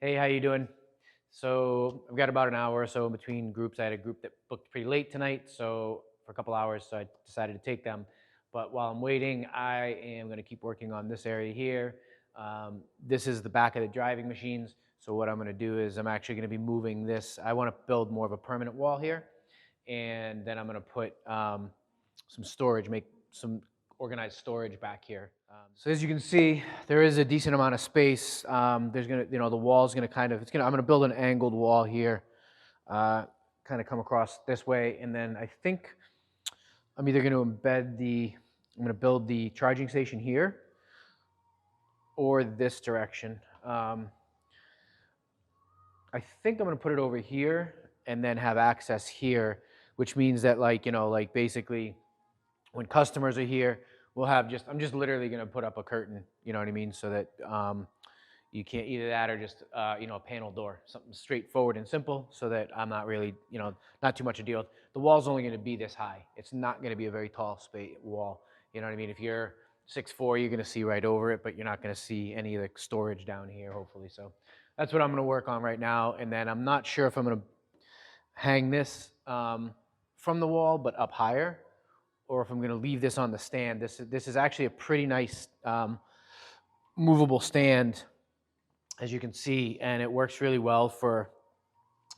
Hey, how you doing? So I've got about an hour or so in between groups. I had a group that booked pretty late tonight, so for a couple hours, so I decided to take them. But while I'm waiting, I am going to keep working on this area here. This is the back of the driving machines. So what I'm going to do is I'm actually going to be moving this. I want to build more of a permanent wall here, and then I'm going to put some storage, make some organized storage back here. So as you can see, there is a decent amount of space. There's gonna, the wall's gonna kind of, I'm gonna build an angled wall here, kind of come across this way, and then I think I'm either gonna I'm gonna build the charging station here, or this direction. I think I'm gonna put it over here and then have access here, which means that like basically when customers are here, we'll have I'm just literally going to put up a curtain, you know what I mean? So that you can't either that or just, a panel door, something straightforward and simple so that I'm not really, not too much a deal. The wall's only going to be this high. It's not going to be a very tall wall. You know what I mean? If you're 6'4", you're going to see right over it, but you're not going to see any of the storage down here, hopefully. So that's what I'm going to work on right now. And then I'm not sure if I'm going to hang this from the wall, but up higher, or if I'm going to leave this on the stand. This is actually a pretty nice movable stand, as you can see, and it works really well for,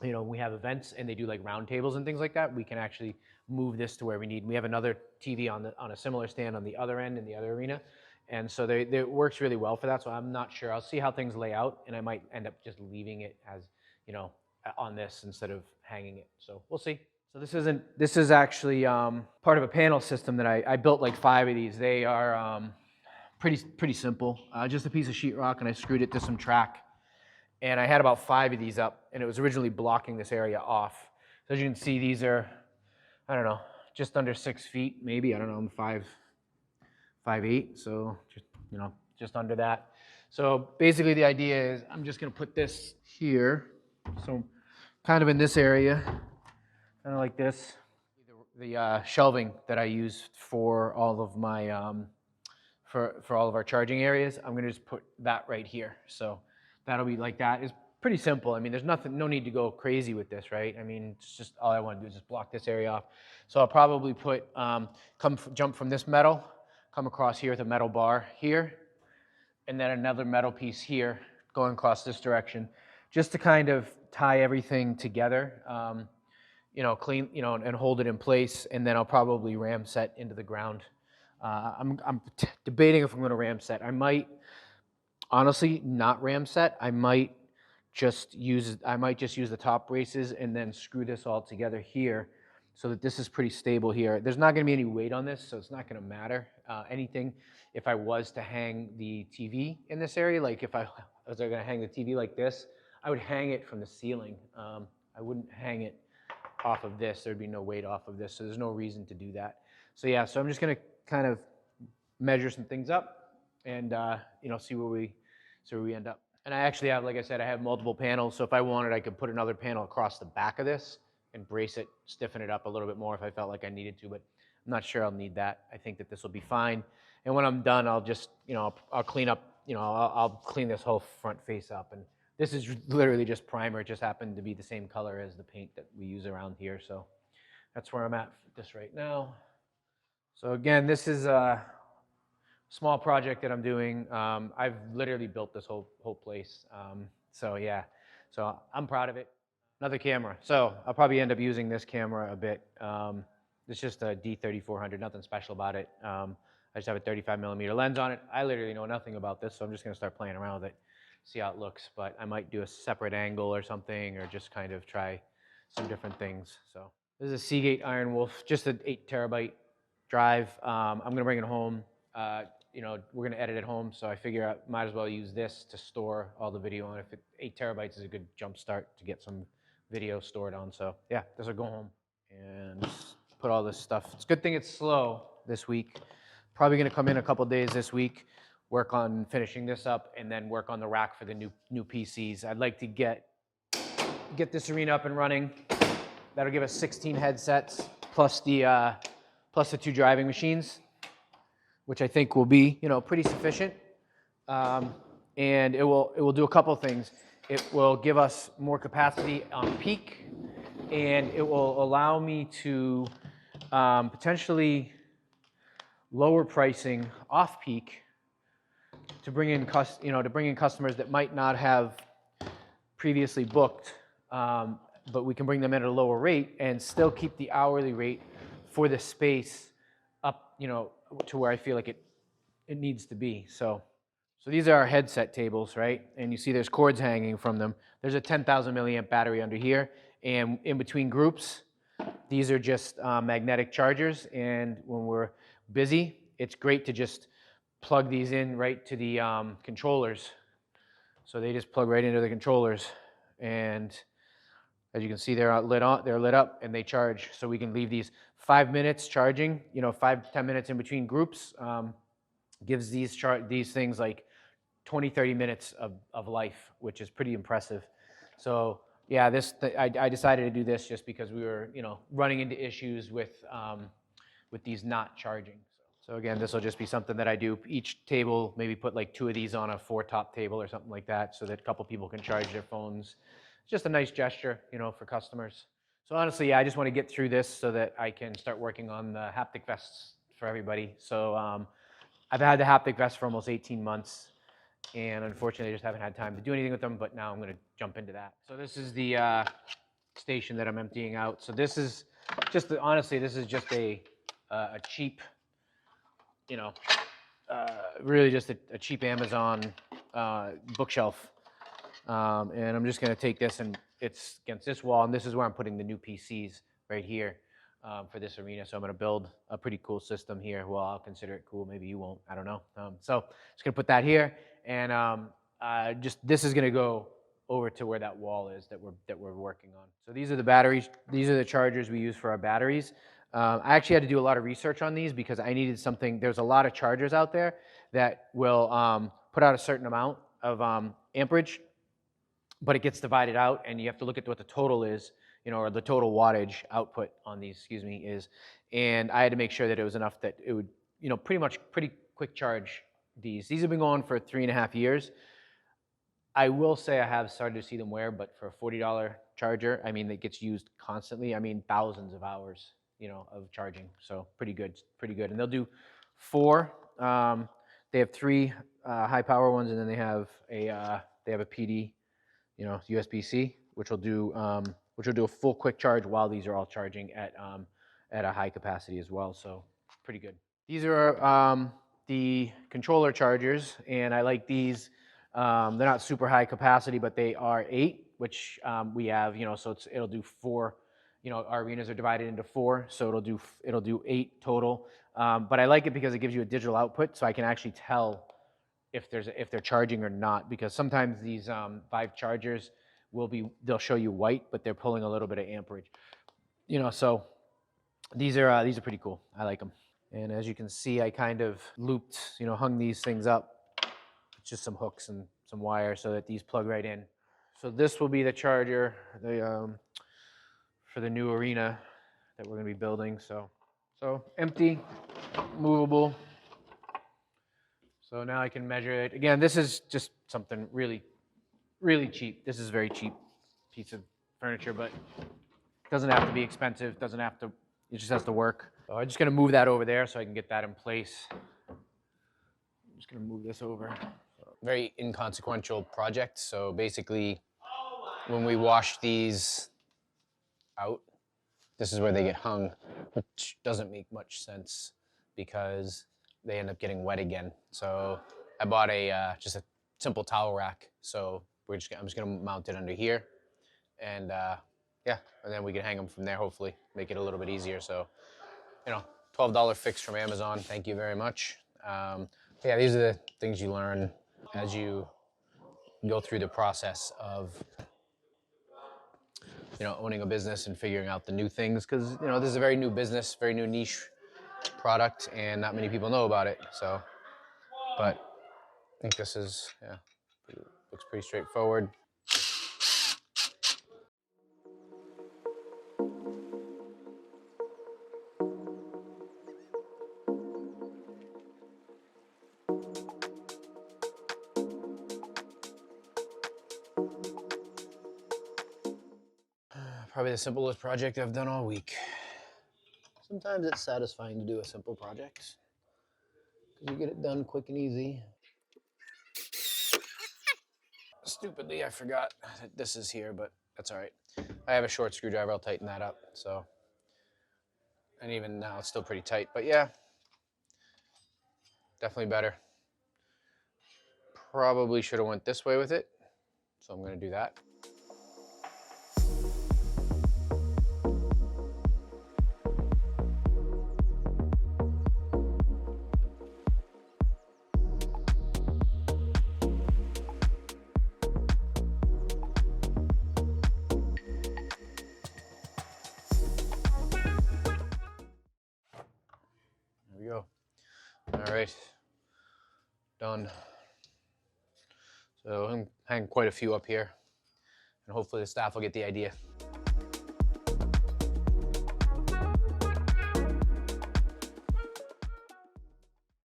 we have events and they do like round tables and things like that. We can actually move this to where we need. We have another TV on a similar stand on the other end in the other arena, and so it works really well for that. So I'm not sure. I'll see how things lay out, and I might end up just leaving it as, on this instead of hanging it. So we'll see. So this is actually part of a panel system that I built like 5 of these. They are pretty simple. Just a piece of sheetrock, and I screwed it to some track. And I had about 5 of these up, and it was originally blocking this area off. So as you can see, these are, I don't know, just under 6 feet, maybe. I don't know, I'm 5'8", so just under that. So basically the idea is I'm just gonna put this here. So kind of in this area, kind of like this. The shelving that I use for all of my for all of our charging areas, I'm gonna just put that right here. So that'll be like that. It's pretty simple. I mean, there's no need to go crazy with this, right? I mean, it's just all I want to do is just block this area off. So I'll probably put jump from this metal, come across here with a metal bar here, and then another metal piece here going across this direction, just to kind of tie everything together. Clean, and hold it in place, and then I'll probably ram set into the ground. I'm debating if I'm going to ram set. I might honestly not ram set. I might just use the top braces and then screw this all together here, so that this is pretty stable here. There's not going to be any weight on this, so it's not going to matter anything. If I was to hang the TV in this area, like if I was going to hang the TV like this, I would hang it from the ceiling. I wouldn't hang it off of this. There'd be no weight off of this, so there's no reason to do that. So yeah, so I'm just gonna kind of measure some things up and see where we end up. And I actually have, like I said, I have multiple panels, so if I wanted, I could put another panel across the back of this and brace it, stiffen it up a little bit more if I felt like I needed to, but I'm not sure I'll need that. I think that this will be fine. And when I'm done, I'll just, I'll clean up, I'll clean this whole front face up. And this is literally just primer. It just happened to be the same color as the paint that we use around here. So that's where I'm at with this right now. So again, this is a small project that I'm doing. I've literally built this whole place. So yeah, so I'm proud of it. Another camera. So I'll probably end up using this camera a bit. It's just a D3400, nothing special about it. I just have a 35mm lens on it. I literally know nothing about this, so I'm just gonna start playing around with it, see how it looks, but I might do a separate angle or something, or just kind of try some different things. So this is a Seagate Iron Wolf, just an 8TB drive. I'm gonna bring it home. We're gonna edit it home, so I figure I might as well use this to store all the video on. 8TB is a good jump start to get some video stored on. So yeah, this will go home and put all this stuff. It's a good thing it's slow this week. Probably gonna come in a couple days this week, work on finishing this up, and then work on the rack for the new PCs. I'd like to get this arena up and running. That'll give us 16 headsets plus the 2 driving machines, which I think will be pretty sufficient. And it will do a couple things. It will give us more capacity on peak, and it will allow me to potentially lower pricing off peak to bring in customers that might not have previously booked, but we can bring them in at a lower rate and still keep the hourly rate for the space up, to where I feel like it needs to be. So these are our headset tables, right? And you see there's cords hanging from them. There's a 10,000 milliamp battery under here, and in between groups, these are just magnetic chargers. And when we're busy, it's great to just plug these in right to the controllers. So they just plug right into the controllers, and as you can see, they're lit up, and they charge. So we can leave these 5 minutes charging, 5-10 minutes in between groups. Gives these things like 20-30 minutes of life, which is pretty impressive. So yeah, I decided to do this just because we were running into issues with these not charging. So again, this will just be something that I do. Each table, maybe put like 2 of these on a 4-top table or something like that, so that a couple people can charge their phones. It's just a nice gesture, for customers. So honestly, yeah, I just want to get through this so that I can start working on the haptic vests for everybody. So I've had the haptic vest for almost 18 months, and unfortunately, I just haven't had time to do anything with them, but now I'm going to jump into that. So this is the station that I'm emptying out. So this is just, honestly, this is just a cheap, really just a cheap Amazon bookshelf. And I'm just going to take this, and it's against this wall, and this is where I'm putting the new PCs right here for this arena. So I'm going to build a pretty cool system here. Well, I'll consider it cool. Maybe you won't. I don't know. So just going to put that here, and this is going to go over to where that wall is that we're working on. So these are the batteries. These are the chargers we use for our batteries. I actually had to do a lot of research on these because I needed something. There's a lot of chargers out there that will put out a certain amount of amperage, but it gets divided out, and you have to look at what the total is, or the total wattage output on these, is. And I had to make sure that it was enough that it would, pretty quick charge these. These have been going for 3.5 years. I will say I have started to see them wear, but for a $40 charger, it gets used constantly. Thousands of hours, of charging. So pretty good. And they'll do 4. They have 3 high power ones, and then they have a PD, USB-C, which will do a full quick charge while these are all charging at a high capacity as well. So pretty good. These are the controller chargers, and I like these. They're not super high capacity, but they are 8, which we have. So it'll do 4. Our arenas are divided into 4, so it'll do 8 total. But I like it because it gives you a digital output, so I can actually tell if they're charging or not, because sometimes these Vive chargers they'll show you white, but they're pulling a little bit of amperage. So these are pretty cool. I like them. And as you can see, I kind of looped, hung these things up, just some hooks and some wire so that these plug right in. So this will be the charger for the new arena that we're going to be building. So empty, movable. So now I can measure it. Again, this is just something really, really cheap. This is a very cheap piece of furniture, but it doesn't have to be expensive. It just has to work. So I'm just going to move that over there so I can get that in place. I'm just going to move this over. Very inconsequential project. So basically, when we wash these out, this is where they get hung, which doesn't make much sense because they end up getting wet again. So I bought just a simple towel rack. So I'm just gonna mount it under here, and yeah, and then we can hang them from there. Hopefully, make it a little bit easier. So, $12 fix from Amazon. Thank you very much. Yeah, these are the things you learn as you go through the process of owning a business and figuring out the new things, because this is a very new business, very new niche product, and not many people know about it. So, but I think this is looks pretty straightforward. Probably the simplest project I've done all week. Sometimes it's satisfying to do a simple project because you get it done quick and easy. Stupidly, I forgot that this is here, but that's all right. I have a short screwdriver. I'll tighten that up. So, and even now it's still pretty tight, but yeah, definitely better. Probably should have went this way with it, so I'm going to do that. There we go. All right, done. So I'm hanging quite a few up here, and hopefully the staff will get the idea.